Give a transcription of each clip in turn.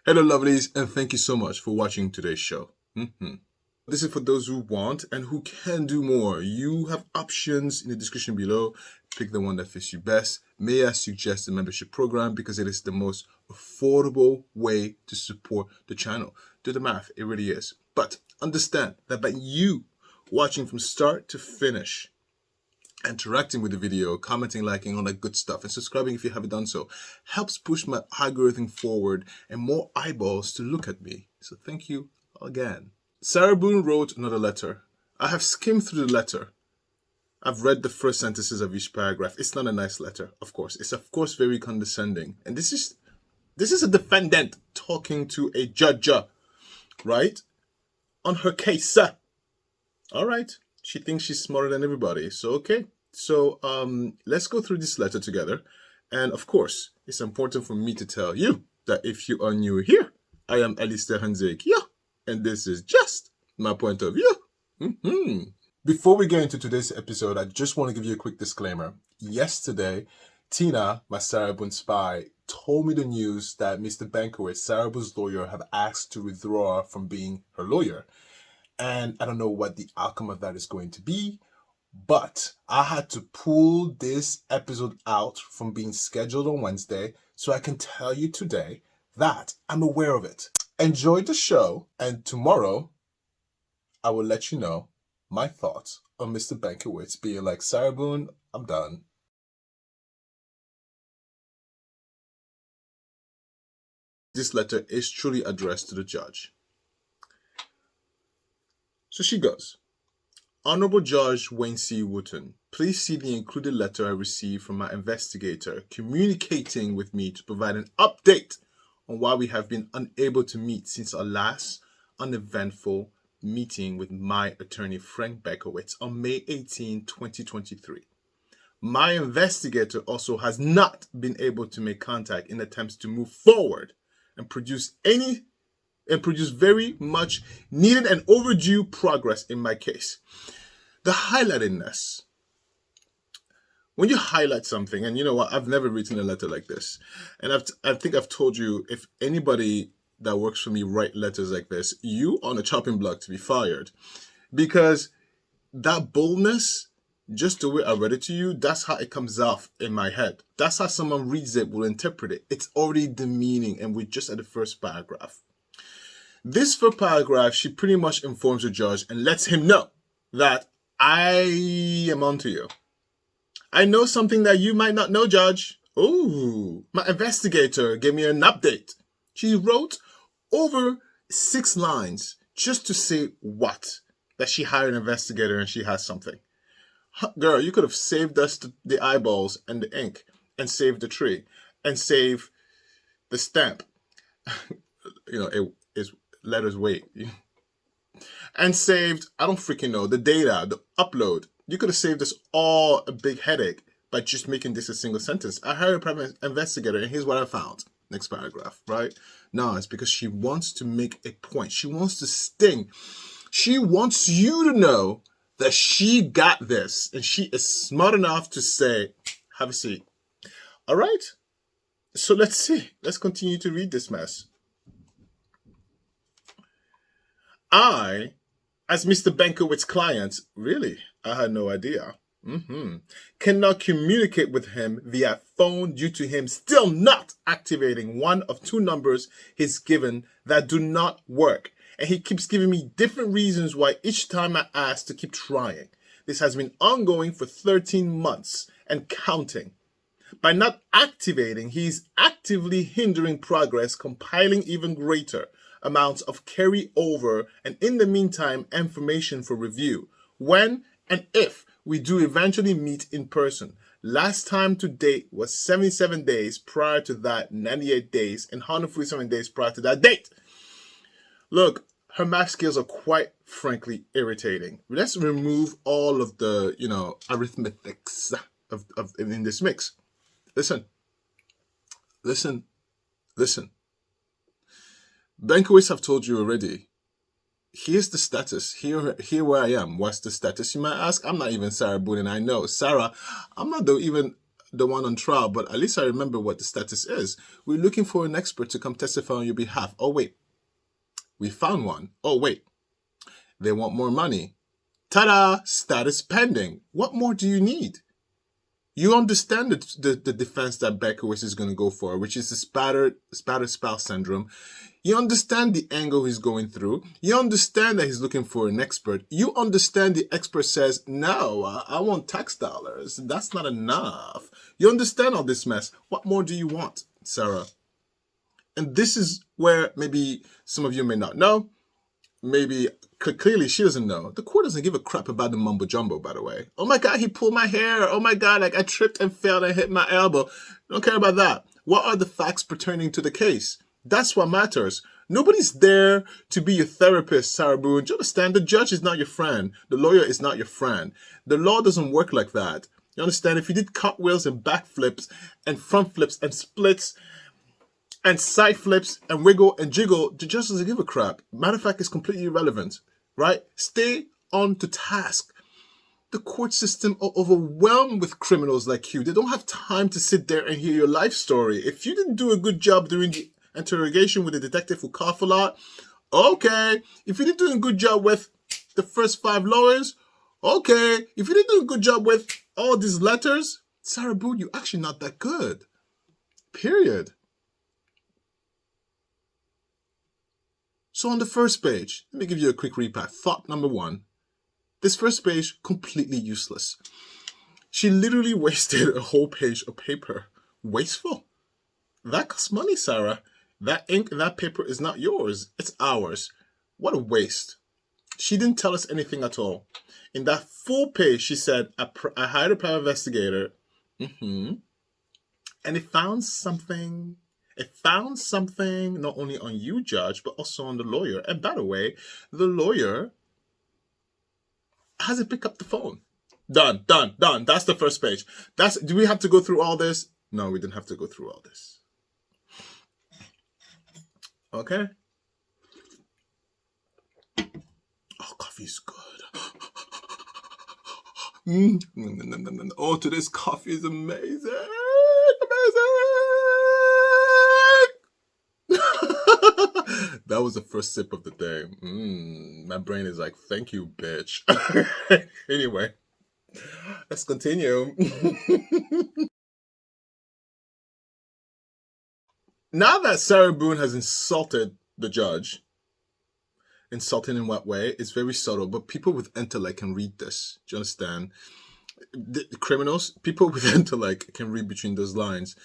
Hello, lovelies, and thank you so much for watching today's show. This is for those who want and who can do more. You have options in the description below. Pick the one that fits you best. May I suggest the membership program because it is the most affordable way to support the channel. Do the math, it really is. But understand that by you watching from start to finish, interacting with the video, commenting, liking, all that good stuff, and subscribing if you haven't done so, helps push my algorithm forward and more eyeballs to look at me. So thank you again. Sarah Boone wrote another letter. I have skimmed through the letter. I've read the first sentences of each paragraph. It's not a nice letter, of course. It's of course very condescending. And this is a defendant talking to a judge, right? On her case. All right. She thinks she's smarter than everybody. So, okay. So, let's go through this letter together. And of course, it's important for me to tell you that if you are new here, I am Alistair Hanzek, and this is just my point of view. Before we get into today's episode, I just want to give you a quick disclaimer. Yesterday, Tina, my Sarah Boone spy, told me the news that Mr. Bankowitz, Sarah Boone's lawyer, have asked to withdraw from being her lawyer. And I don't know what the outcome of that is going to be, but I had to pull this episode out from being scheduled on Wednesday so I can tell you today that I'm aware of it. Enjoy the show, and tomorrow I will let you know my thoughts on Mr. Bankowitz being like, Sarah Boone, I'm done. This letter is truly addressed to the judge. So she goes, Honorable Judge Wayne C. Wooten, please see the included letter I received from my investigator communicating with me to provide an update on why we have been unable to meet since our last uneventful meeting with my attorney Frank Bankowitz on May 18, 2023. My investigator also has not been able to make contact in attempts to move forward and produce very much needed and overdue progress in my case. The highlightedness. When you highlight something, and you know what, I've never written a letter like this. And I think I've told you, if anybody that works for me write letters like this, you on a chopping block to be fired. Because that boldness, just the way I read it to you, that's how it comes off in my head. That's how someone reads it will interpret it. It's already demeaning, and we're just at the first paragraph. This first paragraph, she pretty much informs the judge and lets him know that I am onto you. I know something that you might not know, Judge. Oh, my investigator gave me an update. She wrote over 6 lines just to say what? That she hired an investigator and she has something. Girl, you could have saved us the eyeballs and the ink and saved the tree and saved the stamp. It's letters wait. And saved, I don't freaking know, the data, the upload. You could have saved us all a big headache by just making this a single sentence. I hired a private investigator and here's what I found. Next paragraph, right? No, it's because she wants to make a point. She wants to sting. She wants you to know that she got this and she is smart enough to say, have a seat. All right? So let's see. Let's continue to read this mess. I, as Mr. Bankowitz's client, really, I had no idea, cannot communicate with him via phone due to him still not activating one of 2 numbers he's given that do not work. And he keeps giving me different reasons why each time I ask to keep trying. This has been ongoing for 13 months and counting. By not activating, he's actively hindering progress, compiling even greater amounts of carryover, and in the meantime, information for review. When and if we do eventually meet in person. Last time to date was 77 days, prior to that 98 days, and 147 days prior to that date. Look, her math skills are quite frankly irritating. Let's remove all of the, arithmetics in this mix. Listen. Bankowitz have told you already. Here's the status. Here where I am. What's the status, you might ask? I'm not even Sarah Boone, and I know. Sarah, I'm not even the one on trial, but at least I remember what the status is. We're looking for an expert to come testify on your behalf. Oh, wait. We found one. Oh, wait. They want more money. Ta-da! Status pending. What more do you need? You understand the defense that Berkowitz is going to go for, which is the spattered spouse syndrome. You understand the angle he's going through. You understand that he's looking for an expert. You understand the expert says, no, I want tax dollars. That's not enough. You understand all this mess. What more do you want, Sarah? And this is where maybe some of you may not know. Maybe clearly she doesn't know. The court doesn't give a crap about the mumbo jumbo, by the way. Oh my God, he pulled my hair. Oh my God, like I tripped and fell and hit my elbow. Don't care about that. What are the facts pertaining to the case? That's what matters. Nobody's there to be your therapist, Sarah Boone. Do you understand? The judge is not your friend. The lawyer is not your friend. The law doesn't work like that. You understand? If you did cartwheels and backflips and front flips and splits and side flips and wiggle and jiggle, the judge doesn't give a crap. Matter of fact, it's completely irrelevant, right? Stay on to task. The court system are overwhelmed with criminals like you. They don't have time to sit there and hear your life story. If you didn't do a good job during the interrogation with the detective who cough a lot, okay. If you didn't do a good job with the first 5 lawyers, okay. If you didn't do a good job with all these letters, Sarah Boone, you're actually not that good. Period. So on the first page, let me give you a quick recap. Thought number 1. This first page, completely useless. She literally wasted a whole page of paper. Wasteful. That costs money, Sarah. That ink and that paper is not yours. It's ours. What a waste. She didn't tell us anything at all. In that full page, she said, I hired a private investigator. And it found something. It found something not only on you, Judge, but also on the lawyer. And by the way, the lawyer hasn't picked up the phone. Done. That's the first page. Do we have to go through all this? No, we didn't have to go through all this. Okay. Oh, coffee's good. Oh, today's coffee is amazing. That was the first sip of the day. My brain is like, thank you, bitch. Anyway, let's continue. Now that Sarah Boone has insulted the judge, insulting in what way? It's very subtle, but people with intellect can read this. Do you understand? The criminals, people with intellect can read between those lines.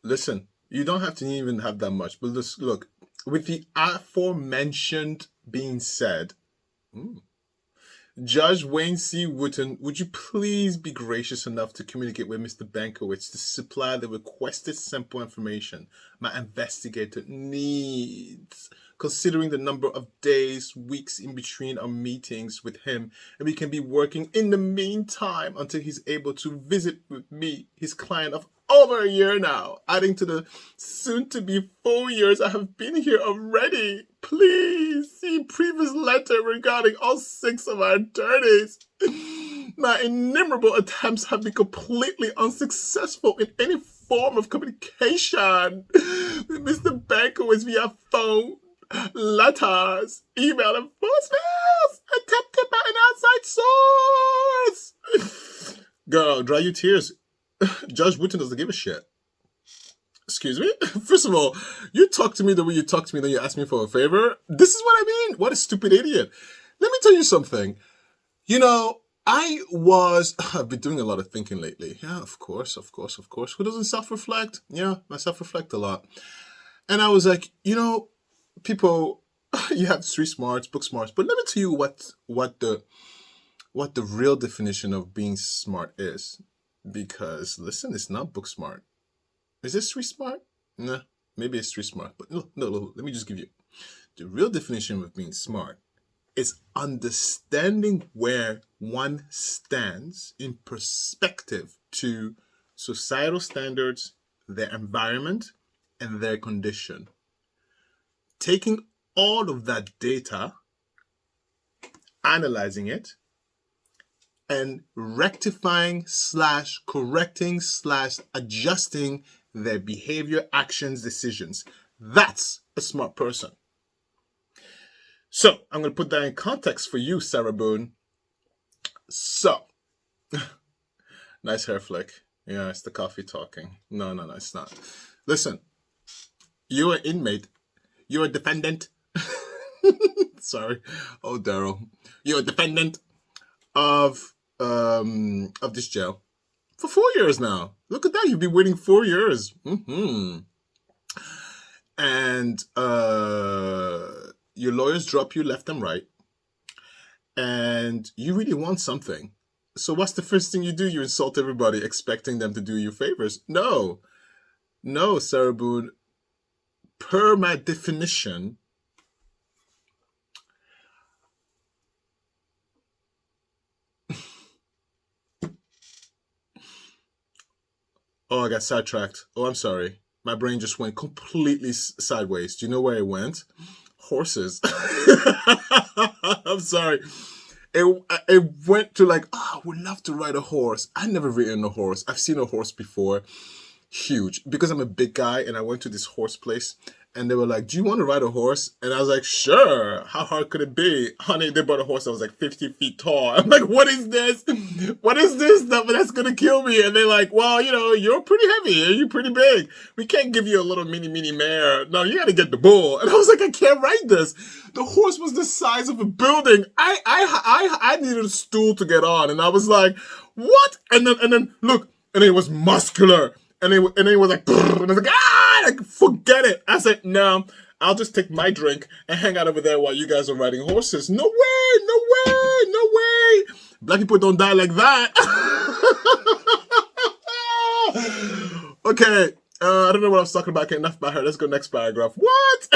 Listen, you don't have to even have that much, but look, with the aforementioned being said, Judge Wayne C. Wooten, would you please be gracious enough to communicate with Mr. Berkowitz to supply the requested sample information my investigator needs, considering the number of days, weeks in between our meetings with him, and we can be working in the meantime until he's able to visit with me, his client of over a year now, adding to the soon-to-be 4 years I have been here already. Please see previous letter regarding all 6 of our attorneys. My innumerable attempts have been completely unsuccessful in any form of communication with Mr. Berkowitz via phone, letters, email, and voicemails attempted by an outside source. Girl, dry your tears. Judge Wooten doesn't give a shit. Excuse me? First of all, you talk to me the way you talk to me, then you ask me for a favor. This is what I mean. What a stupid idiot. Let me tell you something. You know, I've been doing a lot of thinking lately. Yeah, of course. Who doesn't self-reflect? Yeah, I self-reflect a lot. And I was like, you know, people, you have street smarts, book smarts, but let me tell you what the real definition of being smart is. Because, listen, it's not book smart. Is it street smart? Nah, maybe it's street smart. But no, let me just give you. The real definition of being smart is understanding where one stands in perspective to societal standards, their environment, and their condition. Taking all of that data, analyzing it, and rectifying / correcting / adjusting their behavior, actions, decisions. That's a smart person. So I'm going to put that in context for you, Sarah Boone. So, nice hair flick. Yeah, it's the coffee talking. No, it's not. Listen, you're an inmate. You're a defendant. Sorry. Oh, Daryl. You're a defendant of this jail for 4 years now. Look at that. You've been waiting 4 years. And your lawyers drop you left and right. And you really want something. So what's the first thing you do? You insult everybody expecting them to do you favors. No, Sarah Boone. Per my definition, oh, I got sidetracked. Oh, I'm sorry. My brain just went completely sideways. Do you know where it went? Horses. I'm sorry. It went to like, I would love to ride a horse. I've never ridden a horse. I've seen a horse before. Huge. Because I'm a big guy and I went to this horse place and they were like, do you want to ride a horse? And I was like, sure. How hard could it be? Honey, they bought a horse that was like 50 feet tall. I'm like, what is this? What is this stuff that's going to kill me? And they're like, well, you're pretty heavy and you're pretty big. We can't give you a little mini mare. No, you got to get the bull. And I was like, I can't ride this. The horse was the size of a building. I needed a stool to get on. And I was like, what? And then look, and it was muscular. And then it was like, and I was like, forget it. I said, no, I'll just take my drink and hang out over there while you guys are riding horses. No way. Black people don't die like that. Okay, I don't know what I was talking about. Okay, enough about her. Let's go next paragraph. What?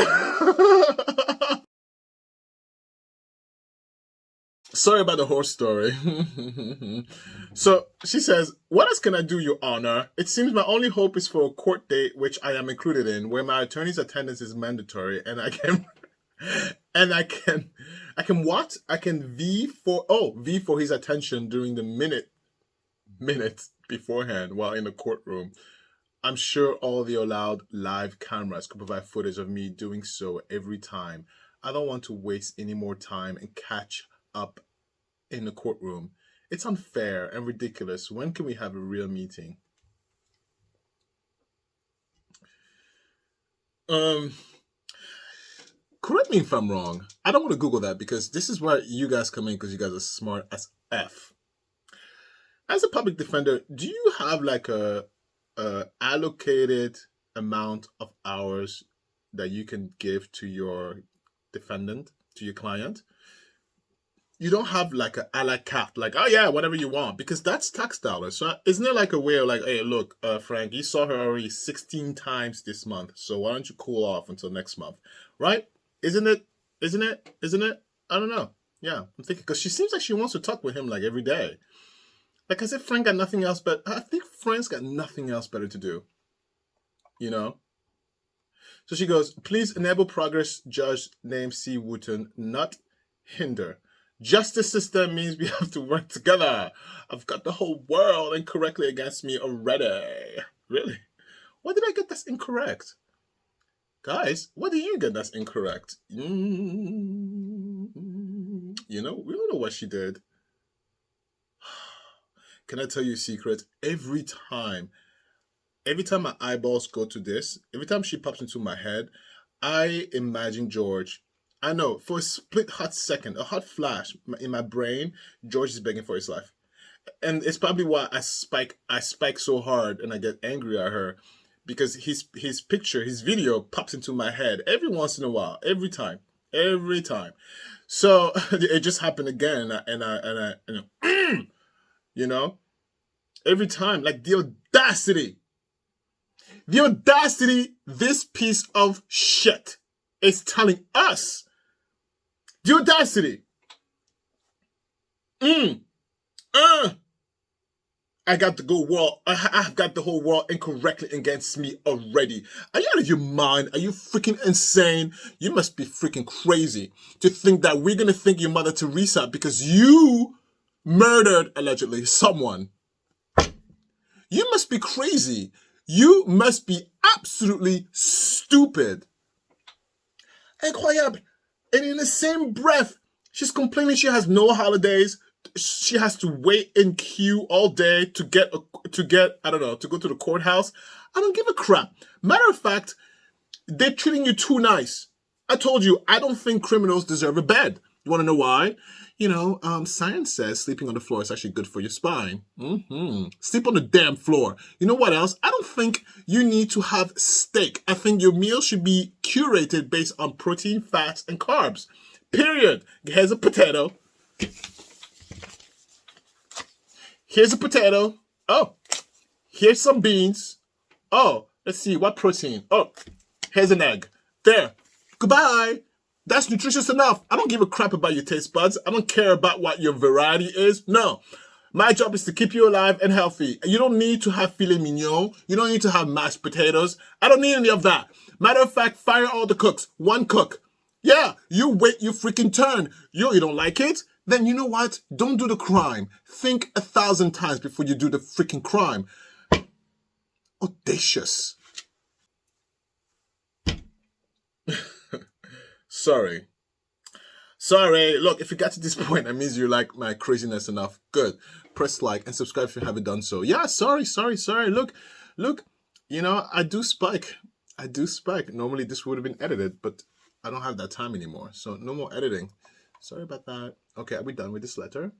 Sorry about the horse story. So she says, what else can I do, Your Honor? It seems my only hope is for a court date, which I am included in, where my attorney's attendance is mandatory, and I can what? I can V for his attention during the minute beforehand while in the courtroom. I'm sure all the allowed live cameras could provide footage of me doing so every time. I don't want to waste any more time and catch up in the courtroom. It's unfair and ridiculous. When can we have a real meeting? Correct me if I'm wrong. I don't want to Google that because this is where you guys come in because you guys are smart as F. As a public defender, do you have like a allocated amount of hours that you can give to your defendant, to your client? You don't have like a la carte, like, oh yeah, whatever you want, because that's tax dollars. So isn't there like a way of like, hey, look, Frank, you saw her already 16 times this month, so why don't you cool off until next month, right? Isn't it? I don't know. Yeah, I'm thinking, because she seems like she wants to talk with him like every day. Like as if Frank got nothing else, but I think Frank's got nothing else better to do, So she goes, please enable progress, Judge named C. Wooten, not hinder. Justice system means we have to work together. I've got the whole world incorrectly against me already. Really? What did I get that's incorrect? Guys, what did you get that's incorrect? We don't know what she did. Can I tell you a secret? Every time my eyeballs go to this, every time she pops into my head, I imagine George. I know, for a split hot second, a hot flash in my brain, George is begging for his life. And it's probably why I spike so hard and I get angry at her, because his picture, his video pops into my head every once in a while, every time. So it just happened again, and I every time, like the audacity, this piece of shit is telling us. The audacity. I got the whole world. I've got the whole world incorrectly against me already. Are you out of your mind? Are you freaking insane? You must be freaking crazy to think that we're gonna think you're Mother Teresa because you murdered, allegedly, someone. You must be crazy. You must be absolutely stupid. Incroyable. And in the same breath, she's complaining she has no holidays. She has to wait in queue all day to get I don't know, to go to the courthouse. I don't give a crap. Matter of fact, they're treating you too nice. I told you, I don't think criminals deserve a bed. You want to know why? You know, science says sleeping on the floor is actually good for your spine. Sleep on the damn floor. You know what else? I don't think you need to have steak. I think your meal should be curated based on protein, fats, and carbs. Period. Here's a potato. Here's a potato. Oh, here's some beans. Oh, let's see, what protein? Oh, here's an egg. There. Goodbye. That's nutritious enough. I don't give a crap about your taste buds. I don't care about what your variety is. No. My job is to keep you alive and healthy. You don't need to have filet mignon. You don't need to have mashed potatoes. I don't need any of that. Matter of fact, fire all the cooks. One cook. Yeah, you wait your freaking turn. You don't like it? Then you know what? Don't do the crime. Think 1,000 times before you do the freaking crime. Audacious. Sorry. Look, if you got to this point, that means you like my craziness enough. Good. Press like and subscribe if you haven't done so. Yeah, sorry. Look, you know, I do spike. Normally this would have been edited, but I don't have that time anymore. So no more editing. Sorry about that. Okay, are we done with this letter?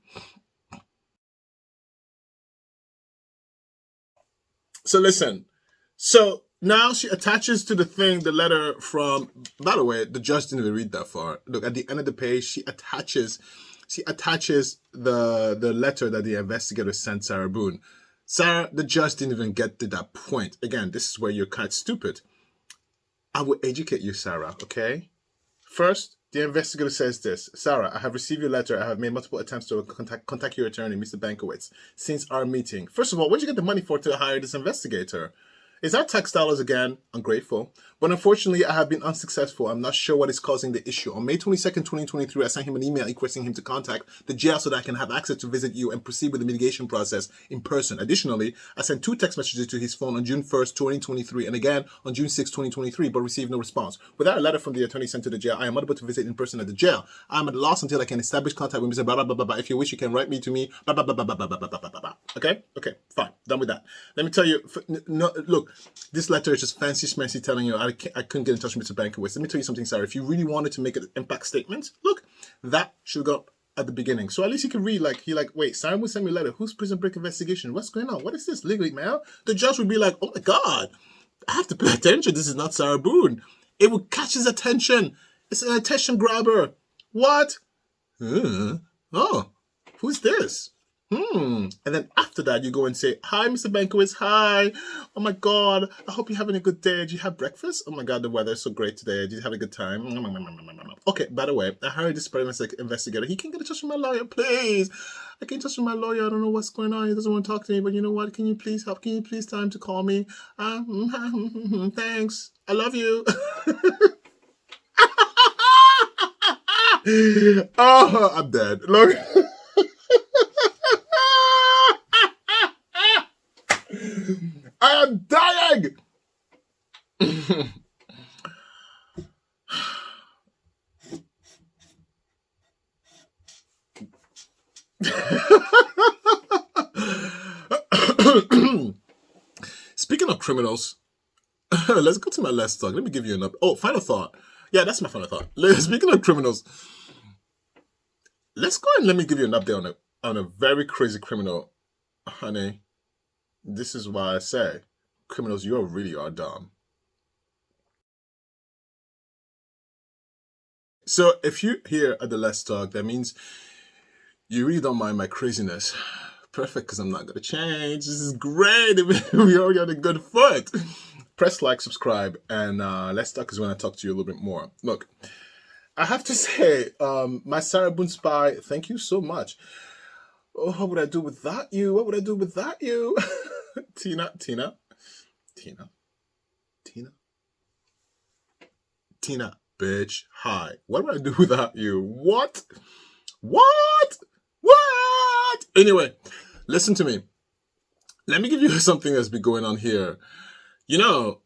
So listen. So now she attaches to the letter from, by the way, the judge didn't even read that far. Look, at the end of the page, she attaches the letter that the investigator sent Sarah Boone. Sarah, the judge didn't even get to that point. Again, this is where you're kind of stupid. I will educate you, Sarah, okay? First, the investigator says this. Sarah, I have received your letter. I have made multiple attempts to contact your attorney, Mr. Bankowitz, since our meeting. First of all, where'd you get the money for to hire this investigator? Is that tax dollars again? Ungrateful. But unfortunately, I have been unsuccessful. I'm not sure what is causing the issue. On May 22nd, 2023, I sent him an email requesting him to contact the jail so that I can have access to visit you and proceed with the mitigation process in person. Additionally, I sent 2 text messages to his phone on June 1st, 2023, and again on June 6th, 2023, but received no response. Without a letter from the attorney sent to the jail, I am unable to visit in person at the jail. I am at a loss until I can establish contact with Mr. Blah, blah, blah, blah, blah. If you wish, you can write me to me. Blah, blah, blah, blah, blah, blah, blah, blah, blah, blah. Okay? Okay, fine. Done with that. Let me tell you, no, look, this letter is just fancy schmancy telling you I couldn't get in touch with Mr. Bankowitz. Let me tell you something, Sarah. If you really wanted to make an impact statement, look, that should go up at the beginning. So at least you can read, wait, Sarah would send me a letter. Who's prison break investigation? What's going on? What is this? Legally, man? The judge would be like, oh my God, I have to pay attention. This is not Sarah Boone. It would catch his attention. It's an attention grabber. What? Oh, who's this? And then after that, you go and say, hi, Mr. Bankowitz. Hi. Oh my God. I hope you're having a good day. Did you have breakfast? Oh my God, the weather is so great today. Did you have a good time? Okay, by the way, I heard this investigator. He can't get in touch with my lawyer, please. I can't touch with my lawyer. I don't know what's going on. He doesn't want to talk to me, but you know what? Can you please help? Can you please tell him to call me? Thanks. I love you. Oh, I'm dead. Look. I am dying! Speaking of criminals, let's go to my last talk. Let me give you an update. Oh, final thought. Yeah, that's my final thought. Speaking of criminals, let's go and let me give you an update on a very crazy criminal. Honey, this is why I say, criminals, you really are dumb. So if you're here at the Let's Talk, that means you really don't mind my craziness. Perfect, because I'm not going to change. This is great. We're already on a good foot. Press like, subscribe, and Let's Talk is when I talk to you a little bit more. Look, I have to say, my Sarah Boone spy, thank you so much. Oh, what would I do without you? What would I do without you? Tina, bitch, hi. What would I do without you? What? What? Anyway, listen to me. Let me give you something that's been going on here. You know,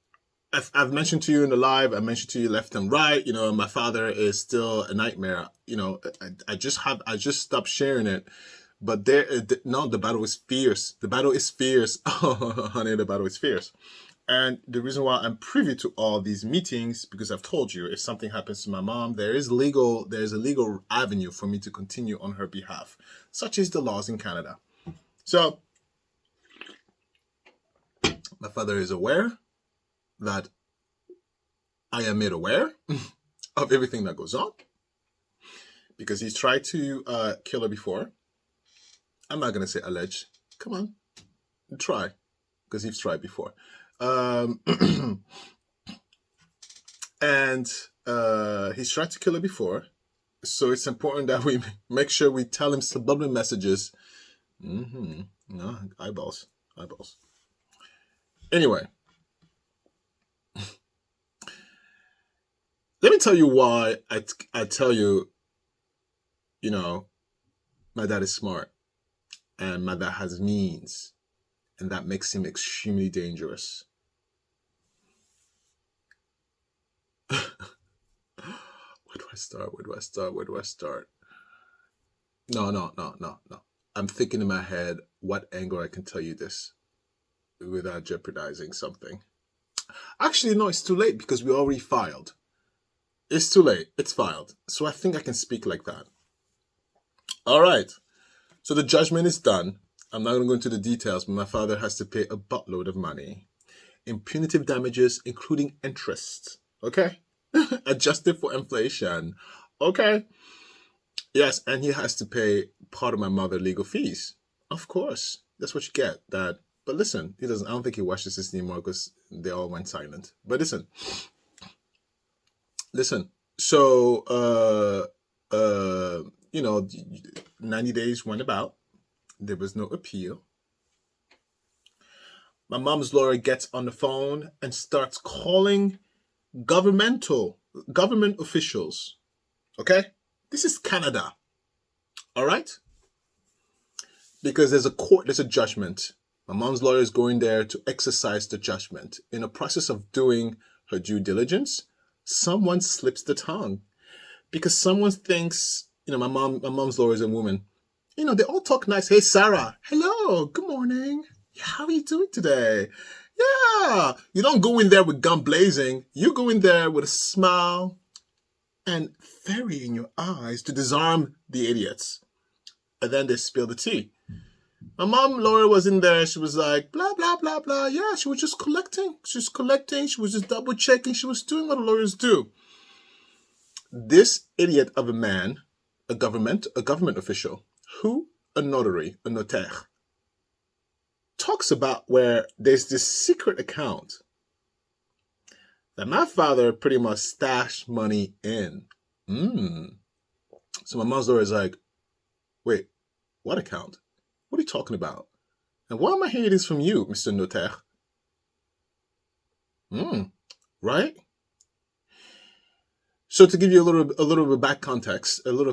I've mentioned to you in the live, I mentioned to you left and right, you know, my father is still a nightmare. You know, I just stopped sharing it. But no, the battle is fierce. The battle is fierce. Oh, honey, the battle is fierce. And the reason why I'm privy to all these meetings, because I've told you, if something happens to my mom, there's a legal avenue for me to continue on her behalf, such as the laws in Canada. So my father is aware that I am made aware of everything that goes on, because he's tried to kill her before. I'm not going to say alleged. Come on, try, because he's tried before. And he's tried to kill her before. So it's important that we make sure we tell him subliminal messages. No, eyeballs. Anyway, let me tell you why I tell you, you know, my dad is smart and my dad has means, and that makes him extremely dangerous. Where do I start? No. I'm thinking in my head what angle I can tell you this without jeopardizing something. Actually, no, it's too late because we already filed. It's too late. It's filed. So I think I can speak like that. All right. So the judgment is done. I'm not going to go into the details, but my father has to pay a buttload of money in punitive damages, including interest. Okay? Adjusted for inflation. Okay? Yes, and he has to pay part of my mother's legal fees. Of course. That's what you get, Dad. But listen, I don't think he watches this anymore because they all went silent. But listen. So, 90 days went about. There was no appeal. My mom's lawyer gets on the phone and starts calling government officials. Okay? This is Canada. All right? Because there's a court, there's a judgment. My mom's lawyer is going there to exercise the judgment. In the process of doing her due diligence, someone slips the tongue. Because someone thinks, my mom's lawyer is a woman. They all talk nice. Hey, Sarah. Hello. Good morning. How are you doing today? Yeah. You don't go in there with gun blazing. You go in there with a smile and fairy in your eyes to disarm the idiots. And then they spill the tea. My mom lawyer was in there. She was like, blah, blah, blah, blah. Yeah, she was just collecting. She was just double checking. She was doing what lawyers do. This idiot of a man, a government official, who, a notary, a notaire, talks about where there's this secret account that my father pretty much stashed money in. So my mom's lawyer is like, wait, what account? What are you talking about? And why am I hearing this from you, Mr. Notaire? Right? So to give you a little bit back context, a little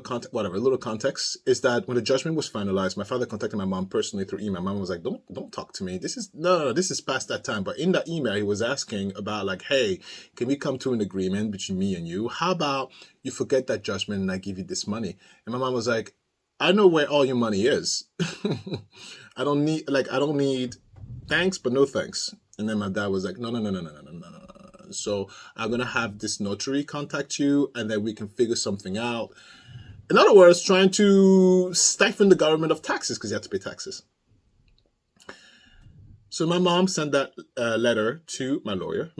context is that when the judgment was finalized, my father contacted my mom personally through email. My mom was like, don't talk to me. This is past that time. But in that email, he was asking about like, hey, can we come to an agreement between me and you? How about you forget that judgment and I give you this money? And my mom was like, I know where all your money is. I don't need thanks, but no thanks. And then my dad was like, no. So I'm going to have this notary contact you and then we can figure something out. In other words, trying to stifle the government of taxes because you have to pay taxes. So my mom sent that letter to my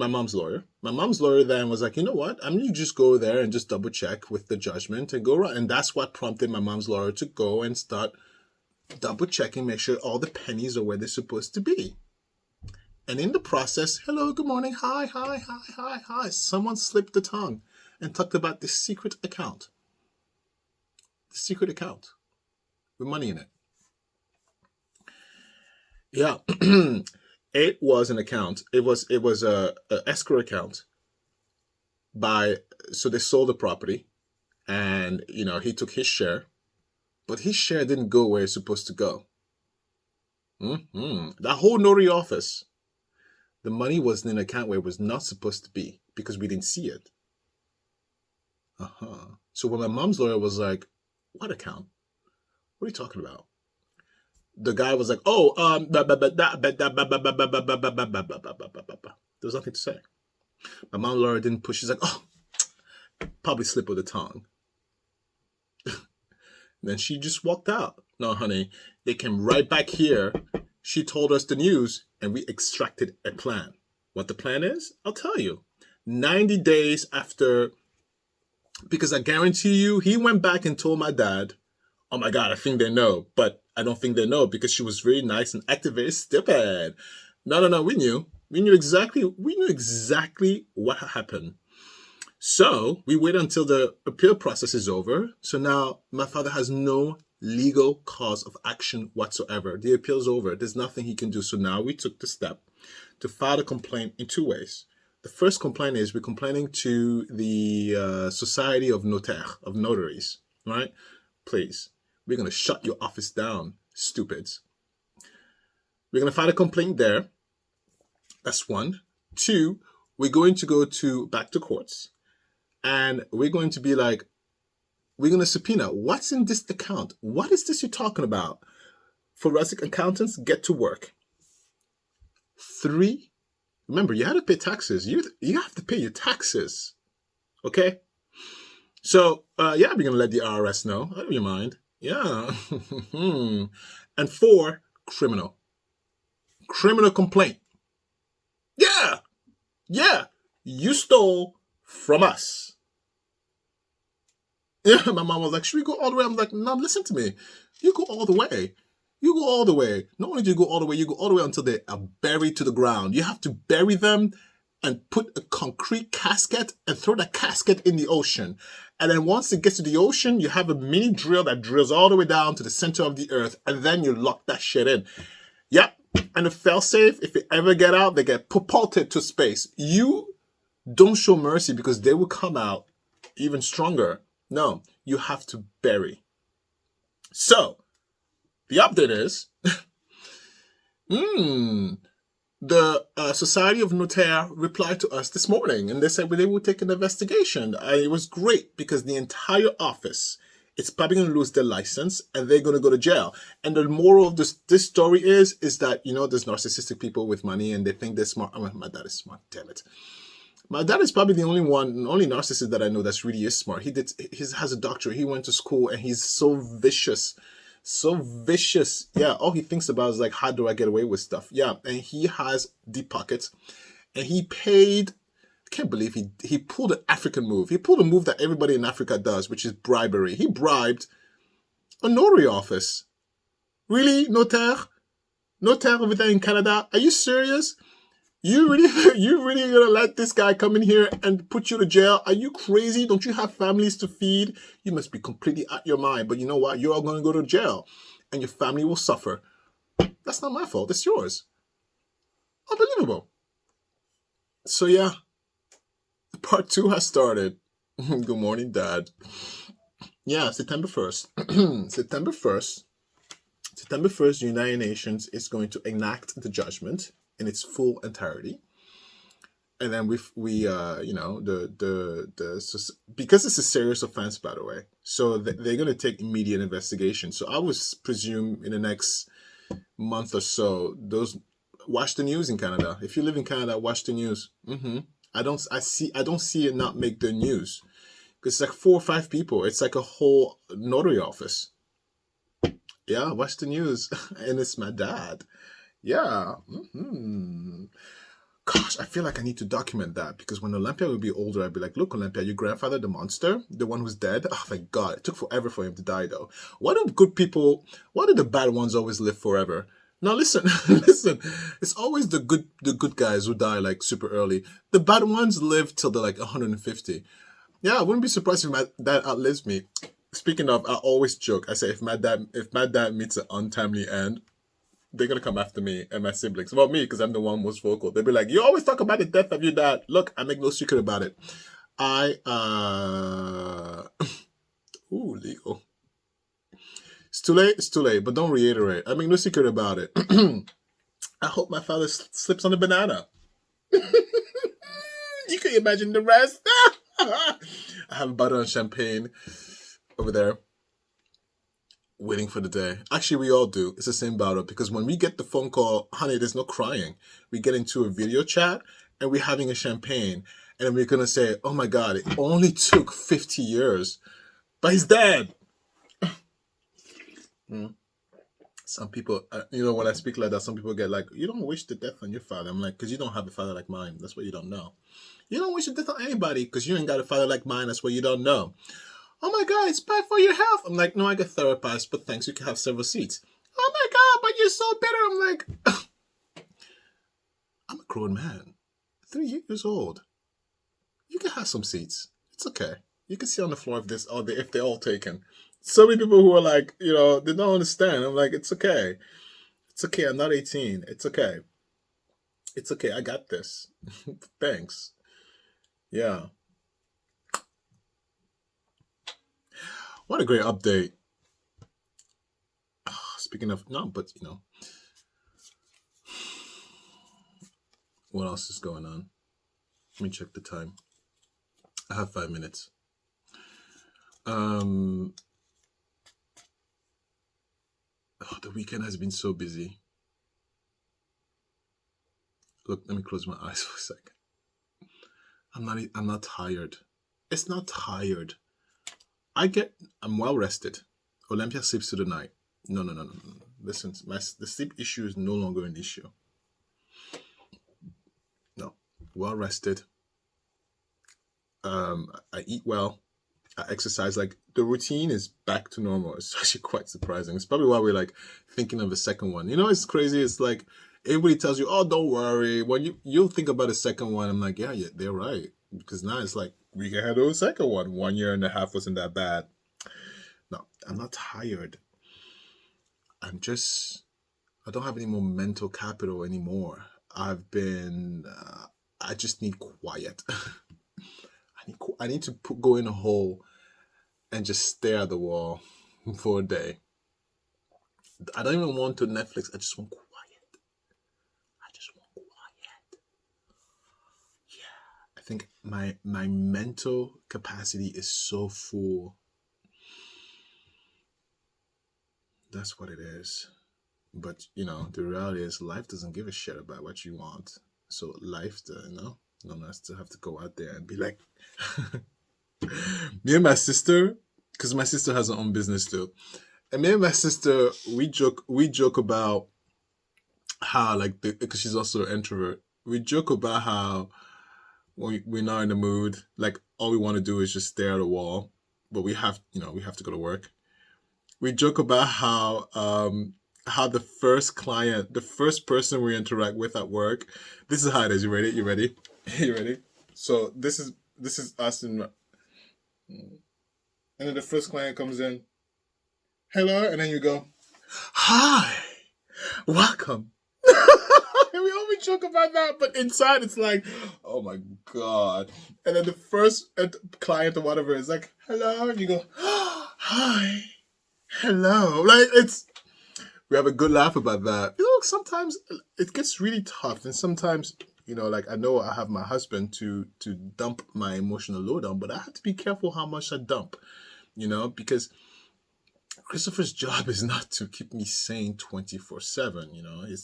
mom's lawyer. My mom's lawyer then was like, you know what? I'm going to just go there and just double check with the judgment and go around. And that's what prompted my mom's lawyer to go and start double checking, make sure all the pennies are where they're supposed to be. And in the process, hello, good morning, hi. Someone slipped the tongue and talked about this secret account. The secret account with money in it. Yeah, it was an account. It was a escrow account. So they sold the property, and he took his share, but his share didn't go where it's supposed to go. That whole notary office, the money was in an account where it was not supposed to be because we didn't see it. So when my mom's lawyer was like, what account? What are you talking about? The guy was like, oh, there was nothing to say. My mom's lawyer didn't push. She's like, oh, probably slip of the tongue. Then she just walked out. No, honey, they came right back here. She told us the news and we extracted a plan. What the plan is, I'll tell you. 90 days after, because I guarantee you, he went back and told my dad, oh my God, I think they know. But I don't think they know because she was very nice and acted very stupid. No, we knew. We knew exactly what happened. So we wait until the appeal process is over. So now my father has no legal cause of action whatsoever. The appeal is over. There's nothing he can do. So now we took the step to file a complaint in two ways. The first complaint is we're complaining to the Society of Notaries, right? Please, we're going to shut your office down, stupids. We're going to file a complaint there. That's one. Two, we're going to go back to courts. And we're going to be like, we're going to subpoena, what's in this account? What is this you're talking about? Forensic accountants, get to work. Three, remember, you have to pay taxes. You have to pay your taxes. Okay? So, yeah, we're going to let the IRS know. Out of your mind. Yeah. And four, criminal. Criminal complaint. Yeah. You stole from us. Yeah, my mom was like, should we go all the way? I'm like, no, listen to me. You go all the way. You go all the way. Not only do you go all the way, you go all the way until they are buried to the ground. You have to bury them and put a concrete casket and throw that casket in the ocean. And then once it gets to the ocean, you have a mini drill that drills all the way down to the center of the earth. And then you lock that shit in. Yep. And the fail-safe, if they ever get out, they get propulsed to space. You don't show mercy because they will come out even stronger. No, you have to bury. So, the update is, the Society of Notaires replied to us this morning, and they said they will take an investigation. It was great because the entire office, it's probably going to lose their license, and they're going to go to jail. And the moral of this story is that, there's narcissistic people with money, and they think they're smart. Oh, my dad is smart, damn it. My dad is probably the only narcissist that I know that's really is smart. He has a doctorate. He went to school and he's so vicious. Yeah, all he thinks about is like, how do I get away with stuff? Yeah, and he has deep pockets. And he paid, I can't believe he pulled an African move. He pulled a move that everybody in Africa does, which is bribery. He bribed a notary office. Really, notaire? Notaire over there in Canada? Are you serious? You really gonna let this guy come in here and put you to jail? Are you crazy? Don't you have families to feed? You must be completely out your mind. But you know what? You're all gonna go to jail and your family will suffer. That's not my fault. It's yours. Unbelievable. So yeah, part 2 has started. Good morning, Dad. Yeah, September 1st. September 1st, the United Nations is going to enact the judgment in its full entirety. And then because it's a serious offense, by the way, so they're going to take immediate investigation. So I would presume in the next month or so, watch the news in Canada. If you live in Canada, watch the news. I don't see it not make the news. Because it's like 4 or 5 people. It's like a whole notary office. Yeah, watch the news. And it's my dad. Yeah. Gosh, I feel like I need to document that because when Olympia will be older, I'll be like, look, Olympia, your grandfather, the monster, the one who's dead. Oh, thank God. It took forever for him to die, though. Why do the bad ones always live forever? Now, listen. It's always the good guys who die like super early. The bad ones live till they're like 150. Yeah, I wouldn't be surprised if my dad outlives me. Speaking of, I always joke. I say if my dad meets an untimely end, they're going to come after me and my siblings. Well, me, because I'm the one most vocal. They'll be like, you always talk about the death of your dad. Look, I make no secret about it. Legal. too late. It's too late. But don't reiterate. I mean, no secret about it. I hope my father slips on a banana. You can imagine the rest. I have a bottle of champagne over there, waiting for the day. Actually, we all do. It's the same bottle, because when we get the phone call, honey, there's no crying. We get into a video chat and we're having a champagne, and then we're going to say, oh my God, it only took 50 years, but he's dead. Some people, when I speak like that, some people get like, you don't wish the death on your father. I'm like, because you don't have a father like mine. That's what you don't know. You don't wish the death on anybody because you ain't got a father like mine. That's what you don't know. Oh my God, it's bad for your health. I'm like, no, I get therapized, but thanks, you can have several seats. Oh my God, but you're so bitter. I'm like, I'm a grown man, 3 years old. You can have some seats. It's okay. You can sit on the floor if they're all taken. So many people who are like, they don't understand. I'm like, it's okay. It's okay. I'm not 18. It's okay. It's okay. I got this. Thanks. Yeah. What a great update. Speaking of, what else is going on? Let me check the time. I have 5 minutes. The weekend has been so busy. Look, let me close my eyes for a second. I'm not tired. It's not tired. I'm well rested. Olympia sleeps through the night. No. Listen, the sleep issue is no longer an issue. No, well rested. I eat well. I exercise. Like, the routine is back to normal. It's actually quite surprising. It's probably why we're like thinking of a second one. It's crazy. It's like everybody tells you, oh, don't worry. When you'll think about a second one, I'm like, yeah, they're right. Because now it's like, we can handle a second one. 1 year and a half wasn't that bad. No, I'm not tired. I don't have any more mental capital anymore. I just need quiet. I need to go in a hole and just stare at the wall for a day. I don't even want to Netflix. I just want quiet. Yeah. I think my mental capacity is so full. That's what it is. But, the reality is life doesn't give a shit about what you want. So life, no one has to have to go out there and be like, me and my sister, because my sister has her own business too. And me and my sister, we joke about how, like, because she's also an introvert, we joke about how when we're not in the mood, like, all we want to do is just stare at a wall, but we have to go to work. We joke about how the first client, the first person we interact with at work, this is how it is. You ready? You ready? So this is us and then the first client comes in. Hello, and then you go, hi, welcome. We always joke about that, but inside it's like, oh my God. And then the first client or whatever is like, hello, and you go, hi, hello. Like, we have a good laugh about that. Sometimes it gets really tough, and sometimes, like, I know I have my husband to dump my emotional load on, but I have to be careful how much I dump, because Christopher's job is not to keep me sane 24/7.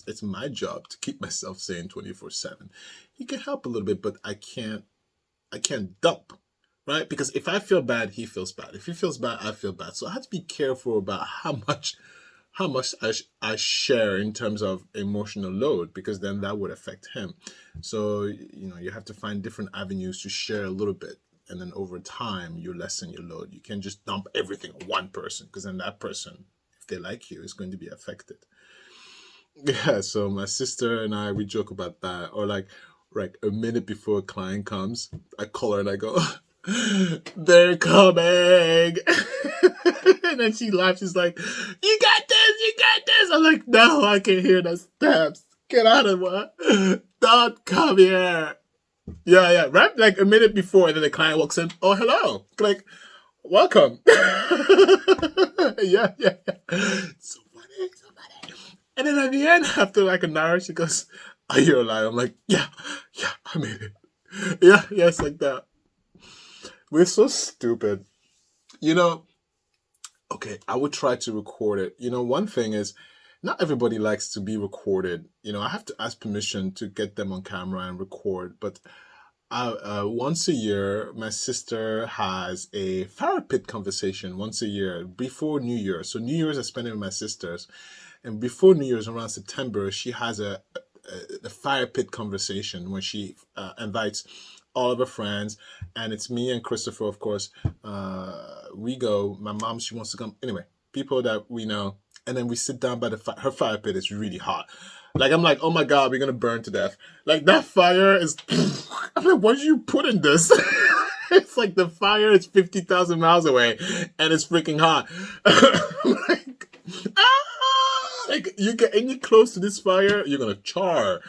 It's my job to keep myself sane 24/7. He can help a little bit, but I can't dump, right? Because if I feel bad, he feels bad. If he feels bad, I feel bad. So I have to be careful about how much I share in terms of emotional load, because then that would affect him. So, you have to find different avenues to share a little bit. And then over time, you lessen your load. You can't just dump everything on one person, because then that person, if they like you, is going to be affected. Yeah, so my sister and I, we joke about that. Or like a minute before a client comes, I call her and I go, they're coming. And then she laughs. She's like, you got this. I'm like, no, I can hear the steps. Get out of what? Don't come here. Yeah, right? Like a minute before, and then the client walks in. Oh, hello. Like, welcome. Yeah. So funny, so funny. And then at the end, after like an hour, she goes, "Are you alive?" I'm like, yeah, I made it. Yeah, it's like that. We're so stupid. You know, okay, I would try to record it. One thing is, not everybody likes to be recorded. I have to ask permission to get them on camera and record. But once a year, my sister has a fire pit conversation once a year before New Year. So New Year's I spend it with my sisters. And before New Year's, around September, she has a fire pit conversation when she invites all of her friends, and it's me and Christopher, of course. We go. My mom, she wants to come. Anyway, people that we know, and then we sit down by her fire pit. It's really hot. Like, I'm like, oh my God, we're gonna burn to death. Like, that fire is. I'm like, what did you put in this? It's like the fire is 50,000 miles away, and it's freaking hot. I'm like, like, you get any close to this fire, you're gonna char.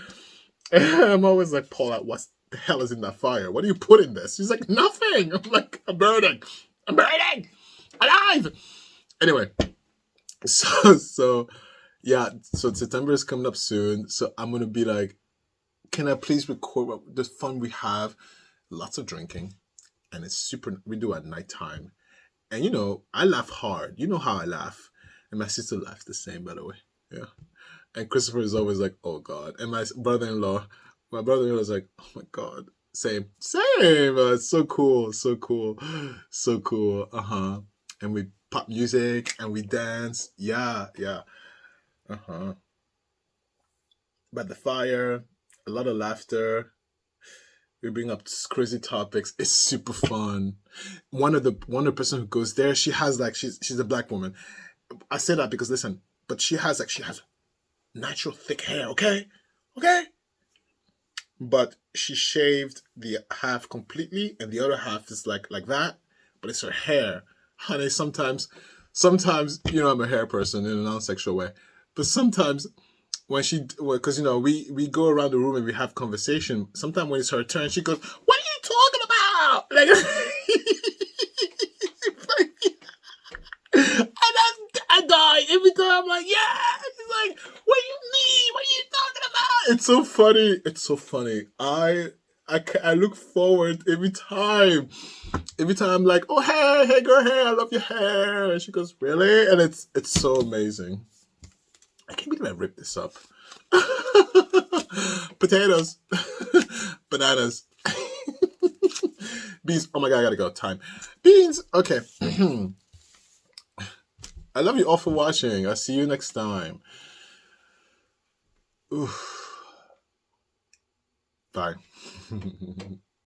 And I'm always like, Paula, what the hell is in that fire? What do you put in this? She's like, nothing. I'm like, I'm burning, alive. Anyway, so yeah, so September is coming up soon. So I'm gonna be like, can I please record the fun we have? Lots of drinking, and it's super. We do at nighttime, and I laugh hard. You know how I laugh, and my sister laughs the same, by the way. Yeah. And Christopher is always like, oh God. And my brother-in-law is like, oh my God. Same. It's so cool. And we pop music and we dance. Yeah. By the fire, a lot of laughter. We bring up crazy topics. It's super fun. One of the person who goes there, she has like, she's a black woman. I say that because listen, but she has natural thick hair, okay? But she shaved the half completely, and the other half is like that, but it's her hair. Honey, sometimes, I'm a hair person in a non-sexual way, but sometimes when because we go around the room and we have conversation, sometimes when it's her turn, she goes, what are you talking about? Like, I die every time. I'm like, yeah. She's like, what do you mean? What are you talking about? It's so funny. I look forward every time. I'm like, oh hey girl, hey, I love your hair. And she goes, really? And it's so amazing. I can't believe I ripped this up. Potatoes, bananas, beans. Oh my God, I gotta go. Time. Beans. Okay. I love you all for watching. I'll see you next time. Oof. Bye.